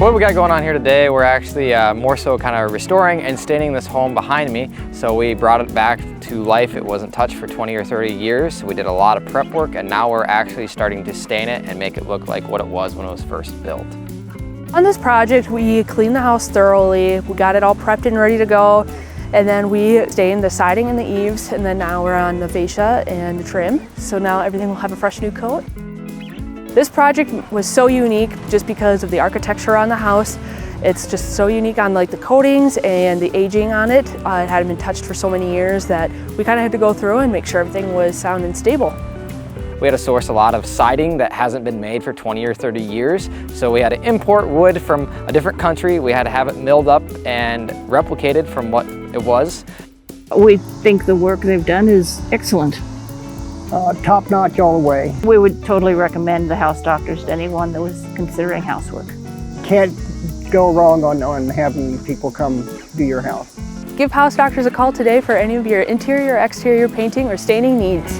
what we got going on here today, we're actually more so kind of restoring and staining this home behind me. So we brought it back to life. It wasn't touched for 20 or 30 years. So we did a lot of prep work, and now we're actually starting to stain it and make it look like what it was when it was first built. On this project, we cleaned the house thoroughly. We got it all prepped and ready to go. And then we stained the siding and the eaves, and then now we're on the fascia and the trim. So now everything will have a fresh new coat. This project was so unique just because of the architecture on the house. It's just so unique on like the coatings and the aging on it. It hadn't been touched for so many years that we kind of had to go through and make sure everything was sound and stable. We had to source a lot of siding that hasn't been made for 20 or 30 years. So we had to import wood from a different country. We had to have it milled up and replicated from what it was. We think the work they've done is excellent. Top notch all the way. We would totally recommend the house doctors to anyone that was considering housework. Can't go wrong on having people come do your house. Give House Doctors a call today for any of your interior or exterior painting or staining needs.